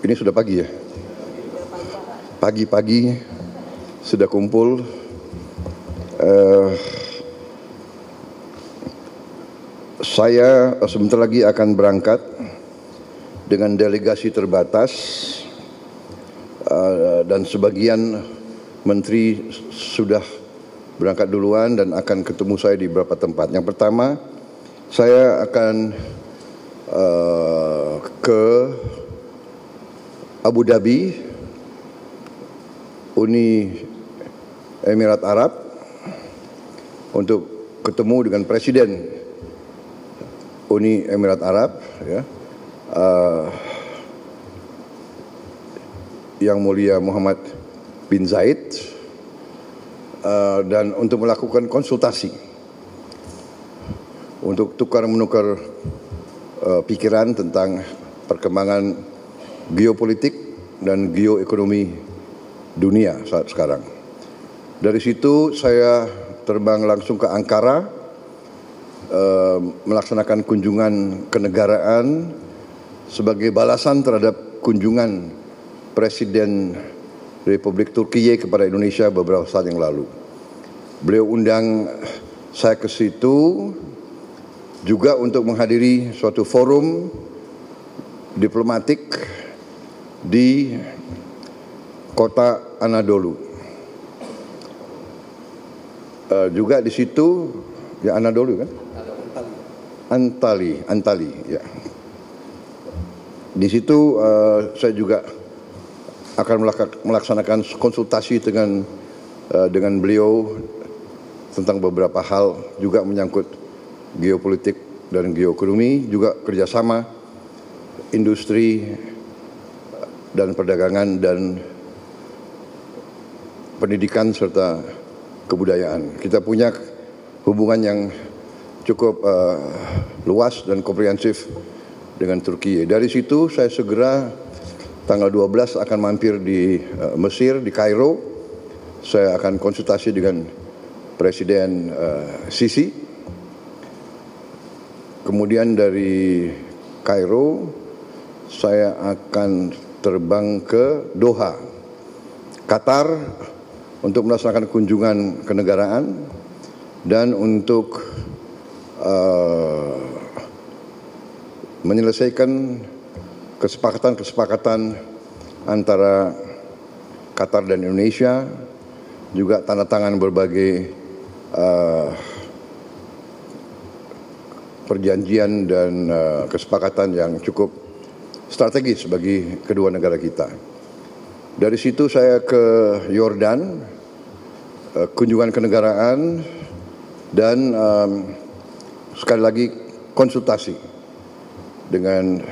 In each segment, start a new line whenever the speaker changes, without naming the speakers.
Ini sudah pagi ya? Pagi-pagi sudah kumpul. Saya sebentar lagi akan berangkat dengan delegasi terbatas dan sebagian menteri sudah berangkat duluan dan akan ketemu saya di beberapa tempat. Yang pertama, saya akan ke Abu Dhabi, Uni Emirat Arab, untuk ketemu dengan Presiden Uni Emirat Arab, ya, Yang Mulia Muhammad bin Zayed, dan untuk melakukan konsultasi, untuk tukar-menukar pikiran tentang perkembangan geopolitik dan geoekonomi dunia saat sekarang. Dari situ saya terbang langsung ke Ankara, melaksanakan kunjungan kenegaraan sebagai balasan terhadap kunjungan Presiden Republik Turkiye kepada Indonesia beberapa saat yang lalu. Beliau undang saya ke situ juga untuk menghadiri suatu forum diplomatik di kota Anadolu. Juga di situ, ya Anadolu kan? Antali, ya. Di situ saya juga akan melaksanakan konsultasi dengan beliau tentang beberapa hal juga menyangkut geopolitik dan geoekonomi, juga kerjasama industri dan perdagangan dan pendidikan serta kebudayaan. Kita punya hubungan yang cukup luas dan komprehensif dengan Turki. Dari situ saya segera tanggal 12 akan mampir di Mesir, di Kairo. Saya akan konsultasi dengan Presiden Sisi. Kemudian dari Kairo saya akan terbang ke Doha, Qatar, untuk melaksanakan kunjungan kenegaraan dan untuk menyelesaikan kesepakatan antara Qatar dan Indonesia, juga tanda tangan berbagai perjanjian dan kesepakatan yang cukup strategis bagi kedua negara kita. Dari situ saya ke Yordan, kunjungan kenegaraan dan sekali lagi konsultasi dengan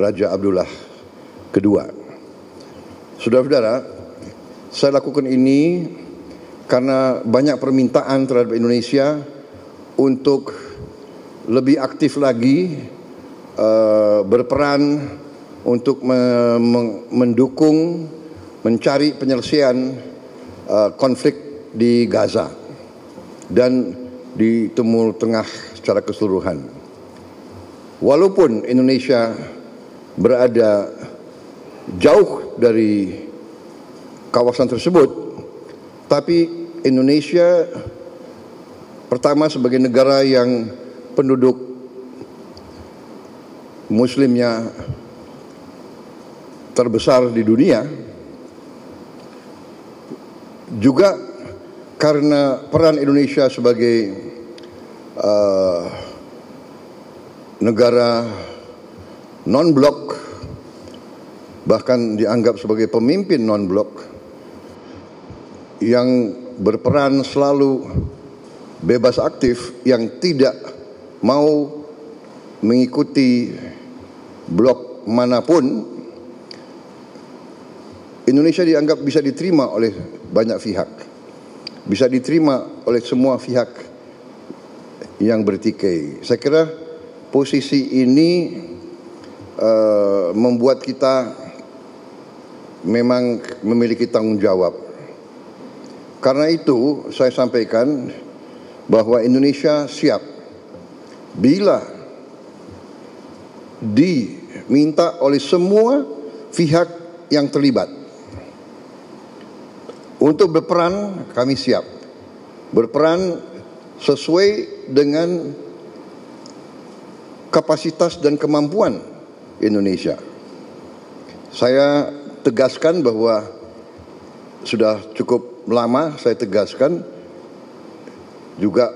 Raja Abdullah II. Saudara-saudara, saya lakukan ini karena banyak permintaan terhadap Indonesia untuk lebih aktif lagi berperan untuk mendukung mencari penyelesaian konflik di Gaza dan di Timur Tengah secara keseluruhan. Walaupun Indonesia berada jauh dari kawasan tersebut, tapi Indonesia pertama sebagai negara yang penduduk muslimnya terbesar di dunia, juga karena peran Indonesia sebagai negara non-blok, bahkan dianggap sebagai pemimpin non-blok yang berperan selalu bebas aktif, yang tidak mau mengikuti blok manapun, Indonesia dianggap bisa diterima oleh banyak pihak, bisa diterima oleh semua pihak yang bertikai. Saya kira posisi ini membuat kita memang memiliki tanggung jawab. Karena itu saya sampaikan bahwa Indonesia siap bila di diminta oleh semua pihak yang terlibat. Untuk berperan, kami siap. Berperan sesuai dengan kapasitas dan kemampuan Indonesia. Saya tegaskan bahwa sudah cukup lama saya tegaskan, juga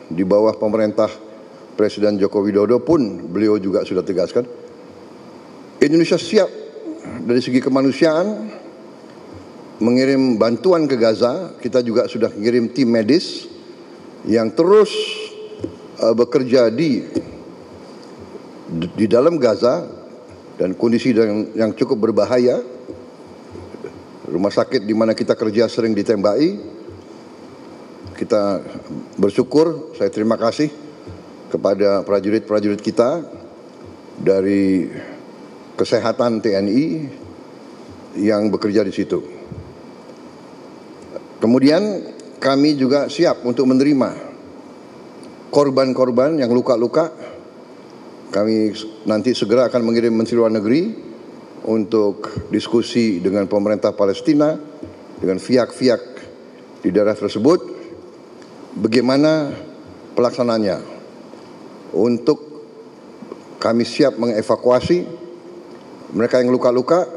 di bawah pemerintah Presiden Joko Widodo pun beliau juga sudah tegaskan, Indonesia siap dari segi kemanusiaan mengirim bantuan ke Gaza. Kita juga sudah mengirim tim medis yang terus bekerja di dalam Gaza dan kondisi yang cukup berbahaya. Rumah sakit di mana kita kerja sering ditembaki. Kita bersyukur, saya terima kasih kepada prajurit-prajurit kita dari kesehatan TNI yang bekerja di situ. Kemudian kami juga siap untuk menerima korban-korban yang luka-luka. Kami nanti segera akan mengirim Menteri Luar Negeri untuk diskusi dengan pemerintah Palestina, dengan pihak-pihak di daerah tersebut, bagaimana pelaksanaannya. Untuk kami siap mengevakuasi mereka yang luka-luka,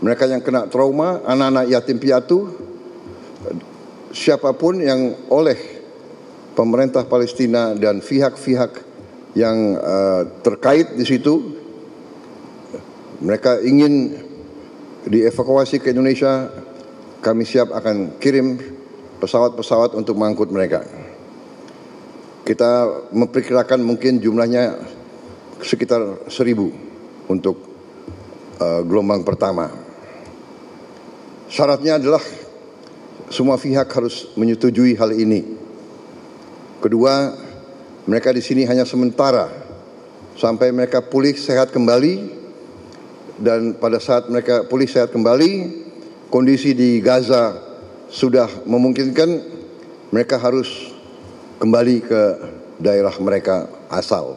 mereka yang kena trauma, anak-anak yatim piatu, siapapun yang oleh pemerintah Palestina dan pihak-pihak yang terkait di situ, mereka ingin dievakuasi ke Indonesia, kami siap akan kirim pesawat-pesawat untuk mengangkut mereka. Kita memperkirakan mungkin jumlahnya sekitar 1.000 untuk gelombang pertama. Syaratnya adalah semua pihak harus menyetujui hal ini. Kedua, mereka di sini hanya sementara sampai mereka pulih sehat kembali, dan pada saat mereka pulih sehat kembali, kondisi di Gaza sudah memungkinkan, mereka harus kembali ke daerah mereka asal.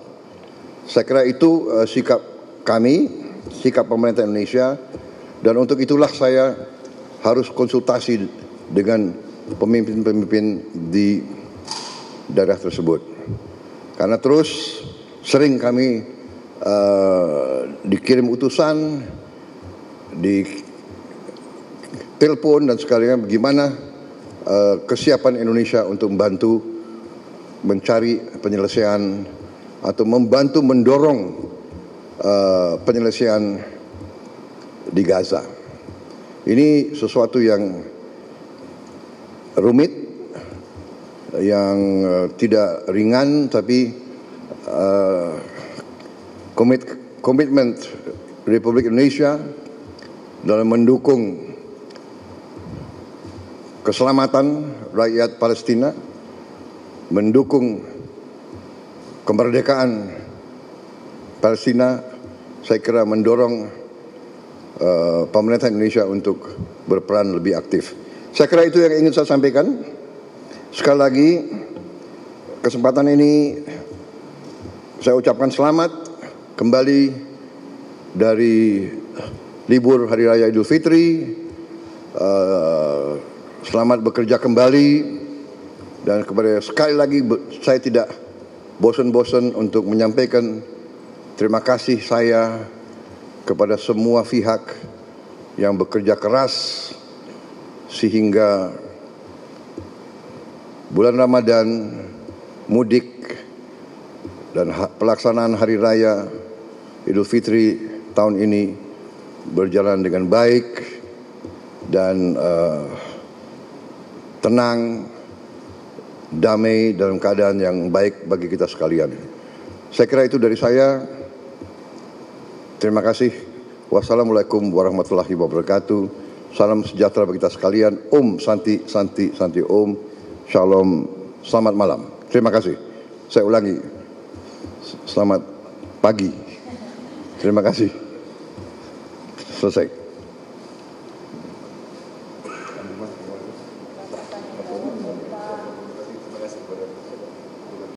Saya kira itu sikap kami, sikap pemerintah Indonesia, dan untuk itulah saya harus konsultasi dengan pemimpin-pemimpin di daerah tersebut. Karena terus sering kami dikirim utusan, di telepon dan sekalian bagaimana kesiapan Indonesia untuk membantu mencari penyelesaian atau membantu mendorong penyelesaian di Gaza. Ini sesuatu yang rumit, yang tidak ringan, tapi komitmen Republik Indonesia dalam mendukung keselamatan rakyat Palestina, mendukung kemerdekaan Palestina, saya kira mendorong pemerintah Indonesia untuk berperan lebih aktif. Saya kira itu yang ingin saya sampaikan. Sekali lagi, kesempatan ini saya ucapkan selamat kembali dari libur Hari Raya Idul Fitri. Selamat bekerja kembali, dan kepada sekali lagi saya tidak bosan-bosan untuk menyampaikan terima kasih saya kepada semua pihak yang bekerja keras sehingga bulan Ramadan, mudik, dan pelaksanaan Hari Raya Idul Fitri tahun ini berjalan dengan baik dan tenang, damai, dalam keadaan yang baik bagi kita sekalian. Saya kira itu dari saya. Terima kasih. Wassalamualaikum warahmatullahi wabarakatuh. Salam sejahtera bagi kita sekalian. Om Santi Santi Santi Om. Shalom, selamat malam. Terima kasih. Saya ulangi, selamat pagi. Terima kasih. Selesai.